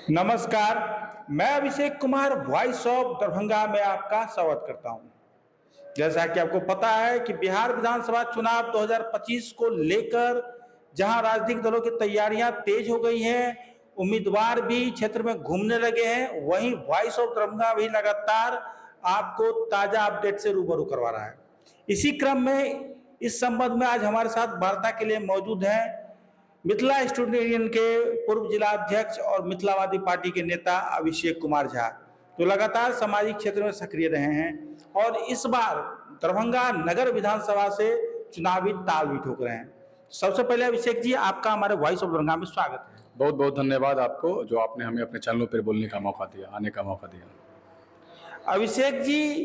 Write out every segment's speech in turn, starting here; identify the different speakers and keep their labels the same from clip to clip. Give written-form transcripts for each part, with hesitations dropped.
Speaker 1: नमस्कार। मैं Abhishek Kumar voice of Darbhanga में आपका स्वागत करता हूं। जैसा कि आपको पता है कि बिहार विधानसभा चुनाव 2025 को लेकर जहां राजनीतिक दलों की तैयारियां तेज हो गई हैं, उम्मीदवार भी क्षेत्र में घूमने लगे हैं, वहीं वॉइस ऑफ दरभंगा भी लगातार आपको ताजा अपडेट से रूबरू करवा रहा है। इसी क्रम में इस संबंध में आज हमारे साथ वार्ता के लिए मौजूद हैं मिथिला स्टूडेंट यूनियन के पूर्व जिला अध्यक्ष और मिथिलावादी पार्टी के नेता अभिषेक कुमार झा, जो लगातार सामाजिक क्षेत्र में सक्रिय रहे हैं और इस बार दरभंगा नगर विधानसभा से चुनावी ताल भी ठोक रहे हैं। सबसे पहले अभिषेक जी, आपका हमारे वॉइस ऑफ दरभंगा में स्वागत है।
Speaker 2: बहुत बहुत धन्यवाद आपको, जो आपने हमें अपने चैनल पर बोलने का मौका दिया, आने का मौका दिया।
Speaker 1: अभिषेक जी,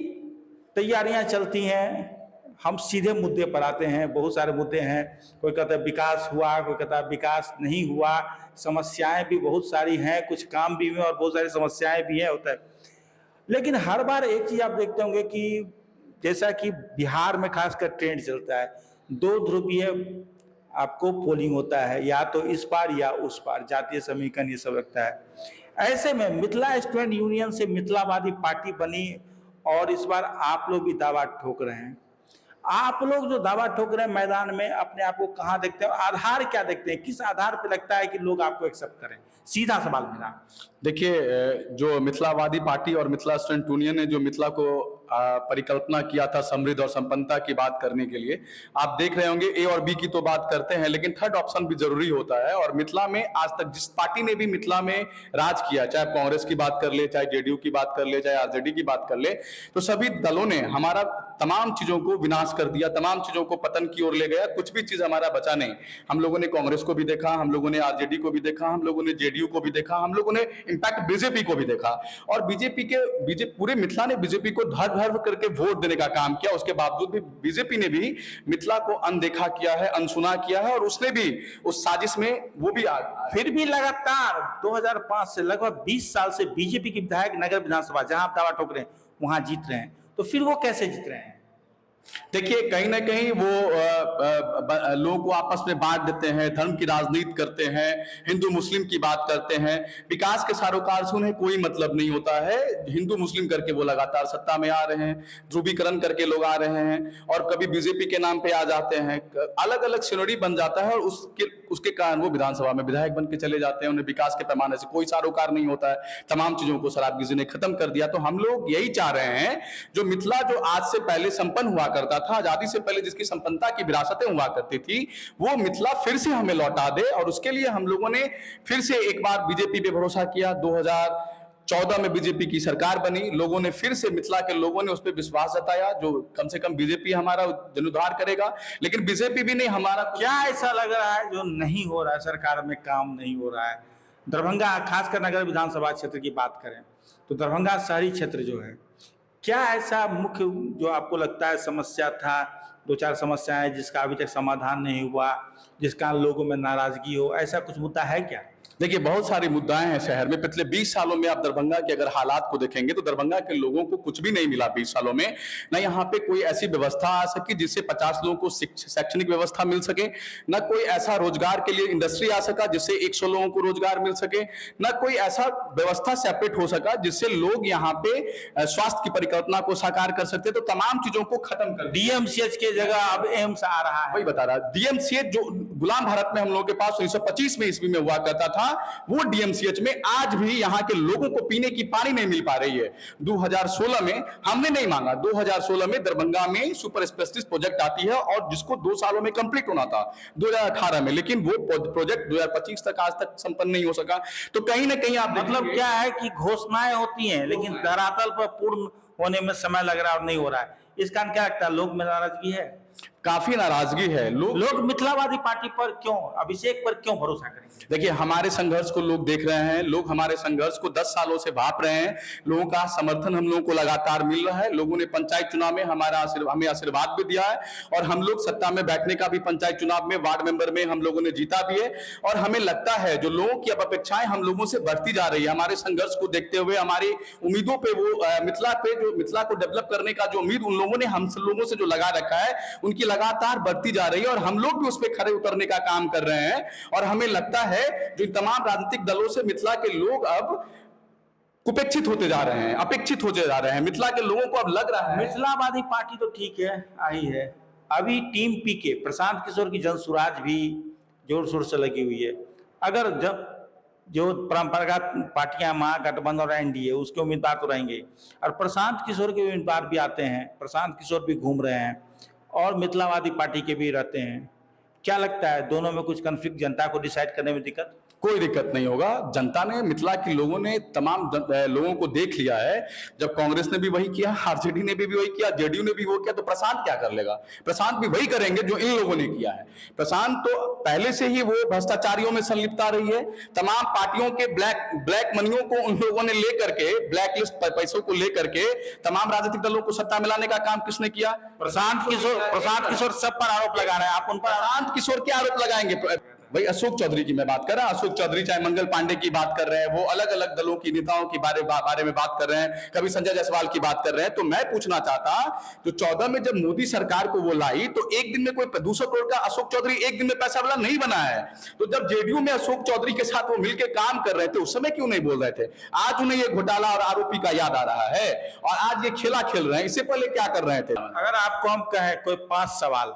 Speaker 1: तैयारियां चलती हैं, हम सीधे मुद्दे पर आते हैं। बहुत सारे मुद्दे हैं, कोई कहता है विकास हुआ, कोई कहता है विकास नहीं हुआ, समस्याएं भी बहुत सारी हैं, कुछ काम भी हुए और बहुत सारी समस्याएं भी हैं, होता है। लेकिन हर बार एक चीज आप देखते होंगे कि जैसा कि बिहार में खासकर ट्रेंड चलता है, दो ध्रुवीय आपको पोलिंग होता है, या तो इस पार या उस पार, जातीय समीकरण ये सब रखता है। ऐसे में मिथिला स्टूडेंट यूनियन से मिथिलावादी पार्टी बनी और इस बार आप लोग भी दावा ठोक रहे हैं। आप लोग जो दावा ठोक रहे हैं मैदान में, अपने आप को कहां देखते हैं, आधार क्या देखते हैं, किस आधार पे लगता है कि लोग आपको एक्सेप्ट करें? सीधा सवाल मेरा।
Speaker 2: देखिए, जो मिथिलावादी पार्टी और मिथिला स्टूडेंट यूनियन ने जो मिथिला को परिकल्पना किया था समृद्ध और संपन्नता की बात करने के लिए, आप देख रहे होंगे ए और बी की तो बात करते हैं, लेकिन थर्ड ऑप्शन भी जरूरी होता है। और मिथिला में आज तक जिस पार्टी ने भी मिथिला में राज किया, चाहे कांग्रेस की बात कर ले, चाहे जेडीयू की बात कर ले, चाहे आरजेडी की बात कर ले, तो सभी दलों ने हमारा तमाम चीजों को विनाश कर दिया, तमाम चीजों को पतन की ओर ले गया। कुछ भी चीज हमारा बचा नहीं। हम लोगों ने कांग्रेस को भी देखा, हम लोगों ने आरजेडी को भी देखा, हम लोगों ने जेडीयू को भी देखा, हम लोगों ने इनफैक्ट बीजेपी को भी देखा। और बीजेपी पूरे मिथिला ने बीजेपी को धर धर करके वोट देने का काम किया। उसके बावजूद भी बीजेपी ने भी मिथिला को अनदेखा किया है, अनसुना किया है, और उसने भी उस साजिश में वो भी
Speaker 1: फिर भी लगातार 2005 से लगभग 20 साल से बीजेपी के विधायक नगर विधानसभा जहां आप दावा ठोक रहे हैं वहां जीत रहे हैं, तो फिर वो कैसे जीत रहे हैं?
Speaker 2: देखिए, कहीं ना कहीं वो लोगों को आपस में बांट देते हैं, धर्म की राजनीति करते हैं, हिंदू मुस्लिम की बात करते हैं। विकास के सरोकार से उन्हें कोई मतलब नहीं होता है। हिंदू मुस्लिम करके वो लगातार सत्ता में आ रहे हैं, ध्रुवीकरण करके लोग आ रहे हैं, और कभी बीजेपी के नाम पे आ जाते हैं। अलग अलग सिनेरियो बन जाता है, और उसके कारण वो विधानसभा में विधायक बन के चले जाते हैं। उन्हें विकास के पैमाने से कोई सरोकार नहीं होता है। तमाम चीजों को शराबगिजी ने खत्म कर दिया। तो हम लोग यही चाह रहे हैं, जो मिथिला जो आज से पहले संपन्न हुआ करता था, आजादी से पहले जिसकी संपन्नता की विरासतें हुआ करती थी, वो मिथिला फिर से हमें लौटा दे। और उसके लिए हम लोगों ने फिर से एक बार बीजेपी पे भरोसा किया। 2014 में बीजेपी की सरकार बनी, लोगों ने फिर से, मिथिला के लोगों ने उस पर विश्वास जताया, जो कम से कम बीजेपी हमारा जनुद्धार करेगा। लेकिन बीजेपी भी नहीं हमारा।
Speaker 1: क्या ऐसा लग रहा है जो नहीं हो रहा है, सरकार में काम नहीं हो रहा है? दरभंगा, खासकर नगर विधानसभा क्षेत्र की बात करें तो दरभंगा शहरी क्षेत्र जो है, क्या ऐसा मुख्य जो आपको लगता है समस्या था, दो चार समस्याएं जिसका अभी तक समाधान नहीं हुआ, जिसका लोगों में नाराजगी हो, ऐसा कुछ मुद्दा है क्या?
Speaker 2: देखिए, बहुत सारी मुद्दाएं हैं शहर में। पिछले 20 सालों में आप दरभंगा के अगर हालात को देखेंगे तो दरभंगा के लोगों को कुछ भी नहीं मिला 20 सालों में। न यहाँ पे कोई ऐसी व्यवस्था आ सकी जिससे 50 लोगों को शैक्षणिक व्यवस्था मिल सके, न कोई ऐसा रोजगार के लिए इंडस्ट्री आ सका जिससे 100 लोगों को रोजगार मिल सके, न कोई ऐसा व्यवस्था सेपरेट हो सका जिससे लोग यहाँ पे स्वास्थ्य की परिकल्पना को साकार कर सकते। तो तमाम चीजों को खत्म कर दिया।
Speaker 1: डीएमसीएच की जगह अब एम्स आ रहा है।
Speaker 2: वही बता रहा, डीएमसीएच जो गुलाम भारत में हम लोगों के पास 1925 में ईस्वी में हुआ करता था, वो डीएमसीएच में आज भी यहां के लोगों को पीने की पानी नहीं मिल पा रही है। 2016 में हमने नहीं मांगा, 2016 में दरभंगा में सुपर स्पेशलिस्ट प्रोजेक्ट आती है, और जिसको 2 सालों में कंप्लीट होना था 2018 में, लेकिन वो प्रोजेक्ट 2025 तक आज तक संपन्न नहीं हो सका। तो कहीं ना कहीं आप
Speaker 1: मतलब क्या है कि घोषणाएं होती हैं लेकिन धरातल पर पूर्ण होने में समय लग रहा है और नहीं हो रहा है। इस कारण क्या लगता है, लोग में नाराजगी है?
Speaker 2: काफी नाराजगी है।
Speaker 1: लोग मिथिलावादी पार्टी पर क्यों, अभिषेक पर क्यों भरोसा करेंगे?
Speaker 2: देखिए, हमारे संघर्ष को लोग देख रहे हैं, लोग हमारे संघर्ष को 10 सालों से भाप रहे हैं। लोगों का समर्थन हम लोगों को लगातार मिल रहा है। लोगों ने पंचायत चुनाव में हमें आशीर्वाद भी दिया है, और हम लोग सत्ता में बैठने का भी पंचायत चुनाव में वार्ड मेंबर में हम लोगों ने जीता भी है। और हमें लगता है जो लोगों की अब अपेक्षाएं हम लोगों से बढ़ती जा रही है, हमारे संघर्ष को देखते हुए, हमारी उम्मीदों पे, वो मिथिला को डेवलप करने का जो उम्मीद उन लोगों ने हम लोगों से जो लगा रखा है, उनकी लगातार बढ़ती जा रही है और हम लोग भी उस पर खड़े उतरने का काम कर रहे हैं। और हमें लगता है जो तमाम राजनीतिक दलों से मिथिला के लोग अब कुपेक्षित होते जा रहे हैं, अपेक्षित होते जा रहे हैं। मिथिला के लोगों को अब लग रहा है
Speaker 1: मिथिलावादी पार्टी तो ठीक है, आई है। अभी टीम पीके प्रशांत किशोर की जनसुराज भी जोर शोर से लगी हुई है। अगर जब जो परंपरागत पार्टियां महागठबंधन और एनडीए उसके उम्मीदवार तो रहेंगे, और प्रशांत किशोर के उम्मीदवार भी आते हैं, प्रशांत किशोर भी घूम रहे हैं और मिथिलावादी पार्टी के भी रहते हैं। क्या लगता है दोनों में कुछ कन्फ्लिक्ट, जनता को डिसाइड करने में दिक्कत?
Speaker 2: कोई दिक्कत नहीं होगा। जनता ने, मिथिला के लोगों ने तमाम लोगों को देख लिया है। जब कांग्रेस ने भी वही किया, आरजेडी ने भी वही किया, जेडीयू ने भी वो किया, तो प्रशांत क्या कर लेगा? प्रशांत भी वही करेंगे जो इन लोगों ने किया है। प्रशांत तो पहले से ही वो भ्रष्टाचारियों में संलिप्तता रही है। तमाम पार्टियों के ब्लैक मनियों को उन लोगों ने लेकर के, ब्लैक लिस्ट पैसों को लेकर के तमाम राजनीतिक दलों को सत्ता मिलाने का काम किसने किया?
Speaker 1: प्रशांत किशोर सब पर आरोप लगा रहे हैं। आप उन पर
Speaker 2: प्रशांत किशोर क्या आरोप लगाएंगे? भाई अशोक चौधरी की मैं बात कर रहा हूं। अशोक चौधरी चाहे मंगल पांडे की बात कर रहे हैं, वो अलग अलग दलों की नेताओं की बारे में बात कर रहे हैं, कभी संजय जायसवाल की बात कर रहे हैं। तो मैं पूछना चाहता, जो 14 में जब मोदी सरकार को वो लाई, तो एक दिन में कोई 200 करोड़ का अशोक चौधरी एक दिन में पैसा वाला नहीं बना है। तो जब जेडीयू में अशोक चौधरी के साथ वो मिलकर काम कर रहे थे, उस समय क्यों नहीं बोल रहे थे? आज उन्हें ये घोटाला और आरोपी का याद आ रहा है और आज ये खेला खेल रहे हैं। इससे पहले क्या कर रहे थे?
Speaker 1: अगर आपको हम कहें कोई 5 सवाल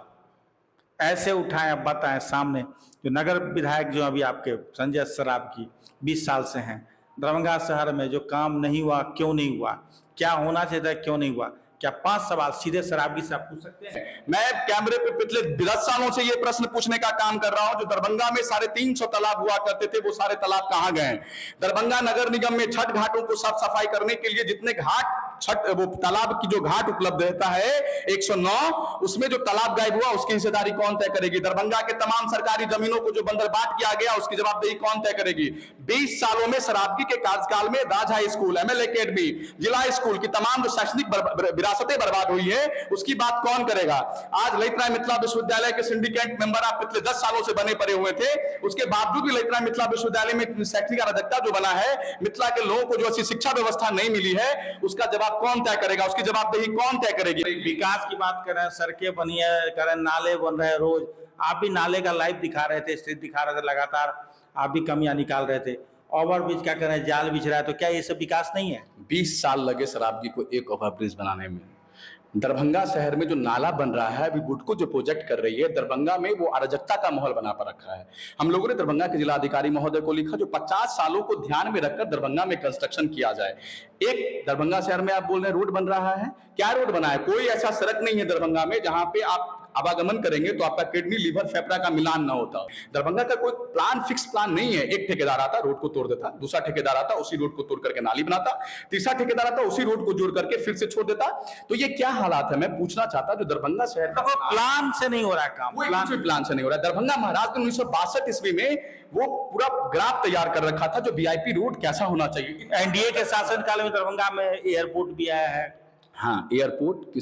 Speaker 1: ऐसे उठाएं, अब बताएं सामने, जो नगर विधायक जो अभी आपके संजय सराब की 20 साल से हैं, दरभंगा शहर में जो काम नहीं हुआ, क्यों नहीं हुआ, क्या होना चाहिए था, क्यों नहीं हुआ, क्या 5 सवाल सीधे सराबगी से आप पूछ सकते हैं?
Speaker 2: मैं कैमरे पे पिछले 10 सालों से ये प्रश्न पूछने का काम कर रहा हूं। जो दरभंगा में 350 तालाब हुआ करते थे, वो सारे तालाब कहां गए? दरभंगा नगर निगम में छठ घाटों को साफ सफाई करने के लिए जितने घाट, वो तालाब की जो घाट उपलब्ध रहता है 109, उसमें जो तालाब गायब हुआ उसकी हिस्सेदारी कौन तय करेगी? दरभंगा के तमाम सरकारी जमीनों को जो बंदरबाट किया गया उसकी जवाबदेही कौन तय करेगी? 20 सालों में सराबगी के कार्यकाल में राज हाई स्कूल, एमएल एकेडमी, जिला स्कूल की तमाम जो शैक्षणिक विरासतें बर्बाद हुई है, उसकी बात कौन करेगा? आज ललित राय मिथिला विश्वविद्यालय के सिंडिकेट मेंबर आप पिछले 10 सालों से बने पड़े हुए थे, उसके बावजूद भी ललित राय मिथिला विश्वविद्यालय में शैक्षणिक अराजकता जो बना है, मिथिला के लोगों को जो अच्छी शिक्षा व्यवस्था नहीं मिली है, उसका जवाब कौन तय करेगा? उसकी जवाबदेही कौन तय करेगी?
Speaker 1: विकास की बात करें, सड़कें बनी है, करें, नाले बन रहे हैं रोज। आप भी नाले का लाइव दिखा रहे थे, स्थिति दिखा रहे थे, लगातार आप भी कमियां निकाल रहे थे। ओवरब्रिज क्या करें, जाल बिछ रहा है, तो क्या ये सब विकास नहीं है?
Speaker 2: 20 साल लगे शराबगी को एक ओवरब्रिज बनाने में। दरभंगा शहर में जो नाला बन रहा है, अभी बुडको जो प्रोजेक्ट कर रही है दरभंगा में, वो अराजकता का माहौल बना पर रखा है। हम लोगों ने दरभंगा के जिलाधिकारी महोदय को लिखा जो 50 सालों को ध्यान में रखकर दरभंगा में कंस्ट्रक्शन किया जाए। एक दरभंगा शहर में आप बोल रहे हैं रोड बन रहा है, क्या रोड बना है? कोई ऐसा सड़क नहीं है दरभंगा में जहां पे आप आवागमन करेंगे तो आपका किडनी, लीवर, फेफड़ा का मिलान ना होता। दरभंगा का कोई प्लान, फिक्स प्लान नहीं है। एक ठेकेदार आता, रोड को तोड़ देता, दूसरा ठेकेदार आता, उसी रोड को तोड़ करके नाली बनाता, तीसरा ठेकेदार आता, उसी रोड को जोड़ करके फिर से छोड़ देता। तो ये क्या हालात है? मैं पूछना चाहता जो दरभंगा शहर का
Speaker 1: प्लान से नहीं हो रहा है काम,
Speaker 2: प्लान से नहीं हो रहा है। दरभंगा महाराज ने 1962 ईस्वी में वो पूरा ग्राफ तैयार कर रखा था जो वीआईपी रोड कैसा होना चाहिए।
Speaker 1: एनडीए के शासनकाल में दरभंगा में एयरपोर्ट भी आया है।
Speaker 2: हाँ, एयरपोर्ट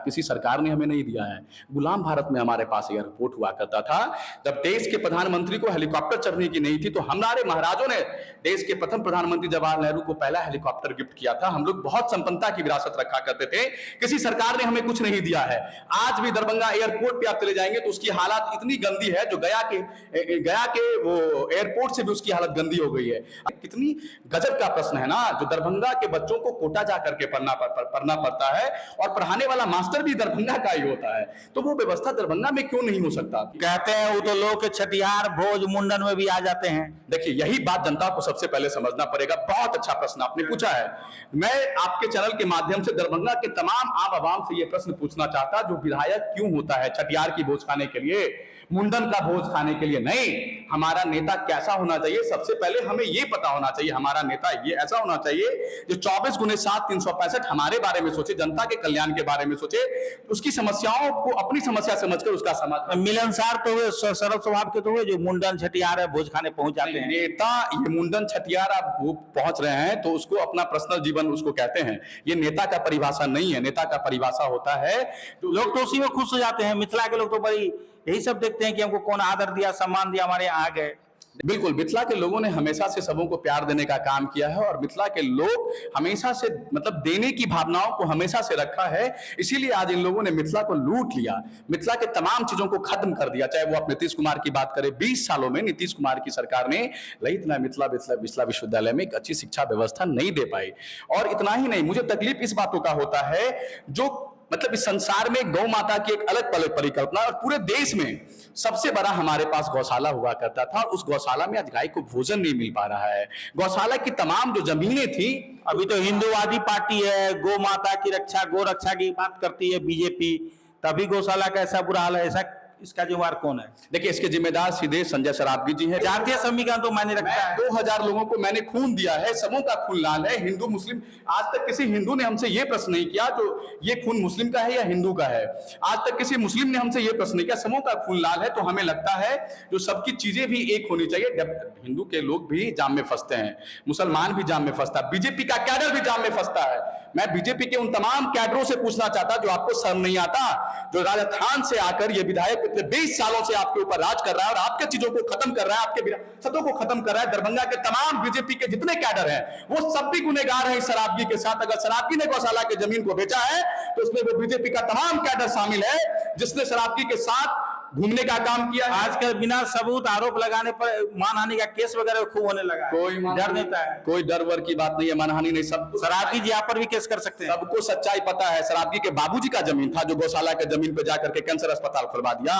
Speaker 2: किसी सरकार ने हमें नहीं दिया है। गुलाम भारत में हमारे पास एयरपोर्ट हुआ करता था। जब देश के प्रधानमंत्री को हेलीकॉप्टर चढ़ने की नहीं थी, तो हमारे महाराजों ने देश के प्रथम प्रधानमंत्री जवाहरलाल नेहरू को पहला हेलीकॉप्टर गिफ्ट किया था। हम लोग बहुत संपन्नता की विरासत रखा करते थे। किसी सरकार ने हमें कुछ नहीं दिया है। आज भी दरभंगा एयरपोर्ट पे आप चले जाएंगे तो उसकी हालत इतनी गंदी है, जो गया के वो एयरपोर्ट से भी उसकी हालत गंदी हो गई है। कितनी गजब का प्रश्न है ना, जो दरभंगा के बच्चों को कोटा जा करके पढ़ना पड़ता है और पढ़ाने वाला मास्टर भी दरभंगा का ही होता है, तो वो व्यवस्था दरभंगा में क्यों नहीं हो सकता?
Speaker 1: कहते हैं वो तो लोग के छठियार, भोज, मुंडन में भी आ जाते हैं।
Speaker 2: देखिए, यही बात जनता को सबसे पहले समझना पड़ेगा। बहुत अच्छा प्रश्न आपने पूछा है। मैं आपके चैनल के माध्यम से दरभंगा के तमाम आम आवाम से यह प्रश्न पूछना चाहता, जो विधायक क्यों होता है छठियार की भोज खाने के लिए, मुंडन का भोज खाने के लिए नहीं? हमारा नेता कैसा होना चाहिए? सबसे पहले हमें यह पता होना चाहिए हमारा नेता ये ऐसा होना चाहिए जो 24 गुने 7 365 हमारे बारे में सोचे, जनता के कल्याण के बारे में सोचे, उसकी समस्याओं को अपनी समस्या समझकर उसका समाधान।
Speaker 1: मिलनसार तो हुए, सरल स्वभाव के तो हुए, जो मुंडन छठियार है भोज खाने पहुंच जाते हैं।
Speaker 2: नेता ये मुंडन छठियार आप वो पहुंच रहे हैं तो उसको अपना पर्सनल जीवन उसको कहते हैं। ये नेता का परिभाषा नहीं है। नेता का परिभाषा होता है,
Speaker 1: लोग तो उसी में खुश हो जाते हैं। मिथिला के लोग तो बड़ी यही सब देखते हैं कि हमको कौन आदर दिया, सम्मान दिया, हमारे यहाँ आ गए।
Speaker 2: बिल्कुल, मिथिला के लोगों ने हमेशा से सबों को प्यार देने का काम किया है और मिथिला के लोग हमेशा से मतलब देने की भावनाओं को हमेशा से रखा है। इसीलिए आज इन लोगों ने मिथिला को लूट लिया, मिथिला के तमाम चीजों को खत्म कर दिया। चाहे वो आप नीतीश कुमार की बात करें, 20 सालों में नीतीश कुमार की सरकार ने ललित मिथिला विश्वविद्यालय में एक अच्छी शिक्षा व्यवस्था नहीं दे पाई। और इतना ही नहीं, मुझे तकलीफ इस बातों का होता है जो मतलब इस संसार में गौ माता की एक अलग परिकल्पना और पूरे देश में सबसे बड़ा हमारे पास गौशाला हुआ करता था और उस गौशाला में आज गाय को भोजन नहीं मिल पा रहा है। गौशाला की तमाम जो जमीनें थी,
Speaker 1: अभी तो हिंदुवादी पार्टी है, गौ माता की रक्षा, गौ रक्षा की बात करती है बीजेपी, तभी गौशाला का ऐसा बुरा हाल है। ऐसा इसका जिम्मेदार कौन है?
Speaker 2: देखिए इसके जिम्मेदार सीधे संजय सरावगी जी हैं।
Speaker 1: जातीय समीकरण तो मायने रखता है।
Speaker 2: 2000 लोगों को मैंने खून दिया है, सबों का खून लाल है, हिंदू मुस्लिम। आज तक किसी हिंदू ने हमसे यह प्रश्न नहीं किया तो ये खून मुस्लिम का है या हिंदू का है। आज तक किसी मुस्लिम ने हमसे यह प्रश्न नहीं किया, सबों का खून लाल है। तो हमें लगता है जो सबकी चीजें भी एक होनी चाहिए। हिंदू के लोग भी जाम में फंसते हैं, मुसलमान भी जाम में फंसता है, बीजेपी का कैडर भी जाम में फंसता है। मैं बीजेपी के उन तमाम कैडरों से पूछना चाहता जो आपको शर्म नहीं आता, जो राजस्थान से आकर ये विधायक पिछले 20 सालों से आपके ऊपर राज कर रहा है और आपके चीजों को खत्म कर रहा है, आपके विरासतों को खत्म कर रहा है। दरभंगा के तमाम बीजेपी के जितने कैडर हैं वो सब भी गुनहगार हैं इस शराबगी के साथ। अगर शराबगी ने गौशाला की जमीन को बेचा है तो उसमें वो बीजेपी का तमाम कैडर शामिल है जिसने शराबगी के साथ घूमने का काम किया।
Speaker 1: आजकल बिना सबूत आरोप लगाने पर मानहानि का केस वगैरह खूब होने लगा है।
Speaker 2: कोई
Speaker 1: डर देता है,
Speaker 2: कोई डर वर की बात नहीं है, मानहानि नहीं। सब
Speaker 1: शराबगी जी आप पर भी केस कर सकते हैं।
Speaker 2: सबको सच्चाई पता है। शराबगी के बाबूजी का जमीन था जो गौशाला के जमीन पे जाकर के कैंसर अस्पताल खुलवा दिया।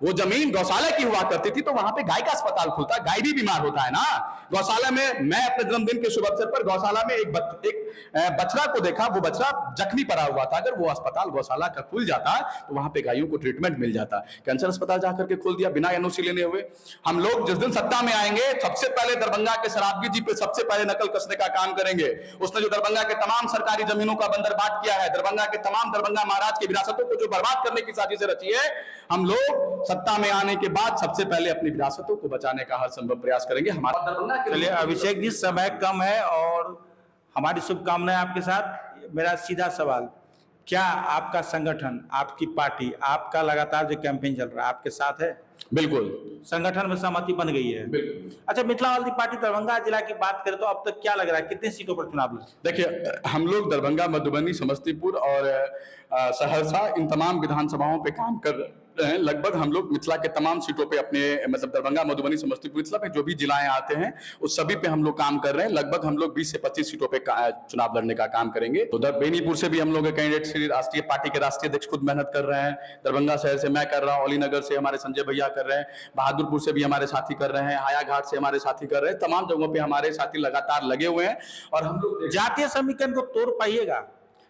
Speaker 2: वो जमीन गौशाला की हुआ करती थी तो वहां पे गाय का अस्पताल खुलता, गाय भी बीमार होता है ना। गौशाला में मैं अपने जन्मदिन के शुभ अवसर पर गौशाला में एक बछड़ा को देखा, वो बछड़ा जख्मी पड़ा हुआ था। अगर वो अस्पताल गौशाला का खुल जाता तो वहां पे गायों को ट्रीटमेंट मिल जाता। कैंसर अस्पताल जाकर के खोल दिया बिना एनओसी लेने हुए। हम लोग जिस दिन सत्ता में आएंगे सबसे पहले दरभंगा के शराबगी जी पे सबसे पहले नकल कसने का काम करेंगे। उसने जो दरभंगा के तमाम सरकारी जमीनों का बंदरबाट किया है, दरभंगा के तमाम दरभंगा महाराज की विरासतों को जो बर्बाद करने की साजिश रची है, हम लोग सत्ता में आने के बाद सबसे पहले अपनी विरासतों को बचाने का हर संभव प्रयास करेंगे। हमारा दरभंगा के
Speaker 1: चलिए अभिषेक जी, समय कम है और हमारी शुभकामनाएं आपके साथ। मेरा सीधा सवाल, क्या आपका संगठन, आपकी पार्टी, आपका लगातार जो कैंपेन चल रहा है आपके साथ है?
Speaker 2: बिल्कुल,
Speaker 1: संगठन में सहमति बन गई है।
Speaker 2: बिल्कुल।
Speaker 1: अच्छा, मिथिलावादी पार्टी दरभंगा जिला की बात करें तो अब तक क्या लग रहा है, कितनी सीटों पर चुनाव लड़?
Speaker 2: देखिए हम लोग दरभंगा, मधुबनी, समस्तीपुर और सहरसा इन तमाम विधानसभाओं पे काम कर रहे हैं। लगभग हम लोग मिथिला के तमाम सीटों पे अपने मतलब दरभंगा, मधुबनी, समस्तीपुर, मिथिला पे जो भी जिलाएं आते हैं उस सभी पे हम लोग काम कर रहे हैं। लगभग हम लोग 20 से 25 सीटों पे चुनाव लड़ने का काम करेंगे। तो बेनीपुर से भी हम लोग कैंडिडेट श्री राष्ट्रीय पार्टी के राष्ट्रीय अध्यक्ष खुद मेहनत कर रहे हैं। दरभंगा शहर से मैं कर रहा हूँ, अलीनगर से हमारे संजय भैया कर रहे हैं, बहादुरपुर से भी हमारे साथी कर रहे हैं, हायाघाट से हमारे साथी कर रहे हैं। तमाम जगहों पे हमारे साथी लगातार लगे हुए हैं और हम लोग
Speaker 1: जातीय समीकरण को तोड़ पाइएगा?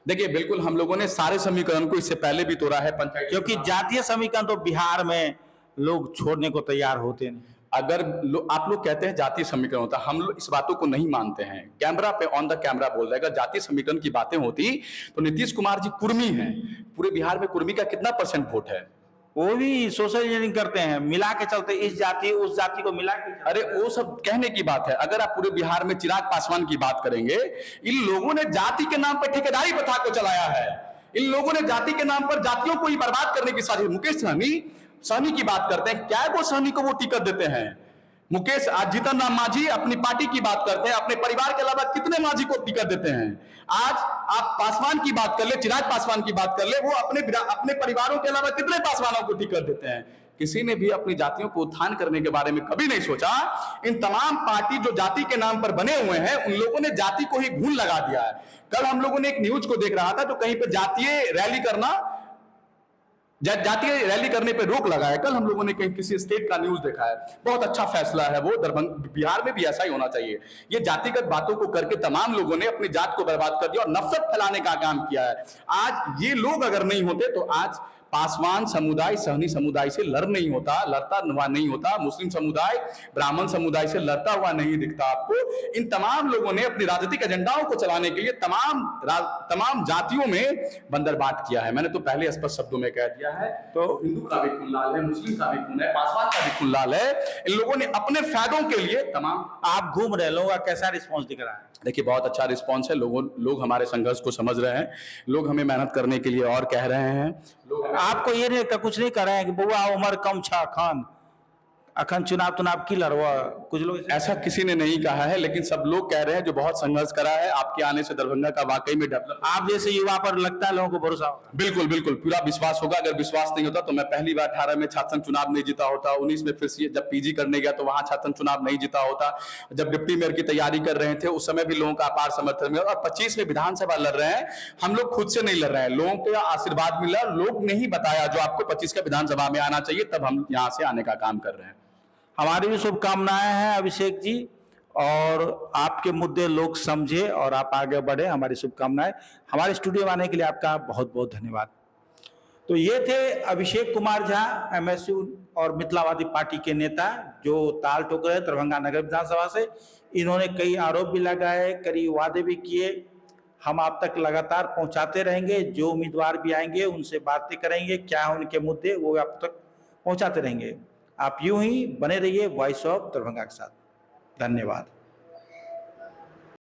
Speaker 2: देखिए बिल्कुल, हम लोगों ने सारे समीकरण को इससे पहले भी तोड़ा है पंचायत,
Speaker 1: क्योंकि जातीय समीकरण तो बिहार में लोग छोड़ने को तैयार होते नहीं।
Speaker 2: अगर आप लोग कहते हैं जातीय समीकरण होता, हम लोग इस बातों को नहीं मानते हैं। कैमरा पे ऑन द कैमरा बोल रहे हैं, अगर जातीय समीकरण की बातें होती तो नीतीश कुमार जी कुर्मी हैं। पूरे बिहार में कुर्मी का कितना % वोट है?
Speaker 1: वो भी सोशल इंजीनियरिंग करते हैं, मिला के चलते, इस जाति उस जाति को मिला के।
Speaker 2: अरे वो सब कहने की बात है। अगर आप पूरे बिहार में चिराग पासवान की बात करेंगे, इन लोगों ने जाति के नाम पर ठेकेदारी प्रथा को चलाया है। इन लोगों ने जाति के नाम पर जातियों को ही बर्बाद करने की साजिश। मुकेश सहनी की बात करते हैं, क्या वो सहनी को वो टिकट देते हैं? मुकेश आज जीतन राम मांझी अपनी पार्टी की बात करते हैं, अपने परिवार के अलावा कितने मांझी को टिकट देते हैं? आज आप पासवान की बात कर ले, चिराग पासवान की बात कर ले, वो अपने परिवारों के अलावा कितने पासवानों को टिकट देते हैं? किसी ने भी अपनी जातियों को उत्थान करने के बारे में कभी नहीं सोचा। इन तमाम पार्टी जो जाति के नाम पर बने हुए हैं उन लोगों ने जाति को ही घून लगा दिया है। कल हम लोगों ने एक न्यूज को देख रहा था तो कहीं पे जातीय रैली करने पे रोक लगा है। कल हम लोगों ने कहीं किसी स्टेट का न्यूज देखा है, बहुत अच्छा फैसला है वो। दरभंगा बिहार में भी ऐसा ही होना चाहिए। ये जातिगत बातों को करके तमाम लोगों ने अपनी जात को बर्बाद कर दिया और नफरत फैलाने का काम किया है। आज ये लोग अगर नहीं होते तो आज पासवान समुदाय सहनी समुदाय से लड़ता हुआ नहीं होता, मुस्लिम समुदाय ब्राह्मण समुदाय से लड़ता हुआ नहीं दिखता आपको। इन तमाम लोगों ने अपनी राजनीतिक एजेंडाओं को चलाने के लिए तमाम जातियों में बंदरबाट किया है। मैंने तो पहले स्पष्ट शब्दों में कह दिया है। तो हिंदू का भी खून लाल है, मुस्लिम का भी खून है, पासवान का भी खून लाल है। इन लोगों ने अपने फायदों के लिए तमाम।
Speaker 1: आप घूम रहे, लोगों का कैसा रिस्पॉन्स दिख रहा है?
Speaker 2: देखिए बहुत अच्छा रिस्पॉन्स है। लोग हमारे संघर्ष को समझ रहे हैं, लोग हमें मेहनत करने के लिए और कह रहे हैं।
Speaker 1: आपको ये नहीं कुछ नहीं कर रहे हैं कि बुआ उमर कम छा खान, अखंड चुनाव की लड़वा कुछ लोग
Speaker 2: ऐसा किसी ने नहीं कहा है, लेकिन सब लोग कह रहे हैं जो बहुत संघर्ष करा है, आपके आने से दरभंगा का वाकई में डेवलप।
Speaker 1: आप जैसे युवा पर लगता है लोगों को भरोसा होगा?
Speaker 2: बिल्कुल बिल्कुल पूरा विश्वास होगा। अगर विश्वास नहीं होता तो मैं पहली बार 18 में छात्र संघ चुनाव नहीं जीता होता, 19 में फिर जब पीजी करने गया तो वहां छात्र संघ चुनाव नहीं जीता होता, जब डिप्टी मेयर की तैयारी कर रहे थे उस समय भी लोगों का अपार समर्थन मिला, और 25 में विधानसभा लड़ रहे हैं, हम लोग खुद से नहीं लड़ रहे हैं, लोगों का आशीर्वाद मिला, लोग ने ही बताया जो आपको 25 का विधानसभा में आना चाहिए, तब हम यहाँ से आने का काम कर रहे हैं।
Speaker 1: हमारी भी शुभकामनाएं हैं अभिषेक जी, और आपके मुद्दे लोग समझे और आप आगे बढ़े, हमारी शुभकामनाएं। हमारे स्टूडियो में आने के लिए आपका बहुत बहुत धन्यवाद। तो ये थे अभिषेक कुमार झा, एमएसयू और मिथिलावादी पार्टी के नेता, जो ताल ठोक रहे दरभंगा नगर विधानसभा से। इन्होंने कई आरोप भी लगाए, कई वादे भी किए। हम आप तक लगातार पहुंचाते रहेंगे, जो उम्मीदवार भी आएंगे उनसे बातें करेंगे, क्या है उनके मुद्दे, वो आप तक पहुंचाते रहेंगे। आप यूं ही बने रहिए वॉइस ऑफ दरभंगा के साथ। धन्यवाद।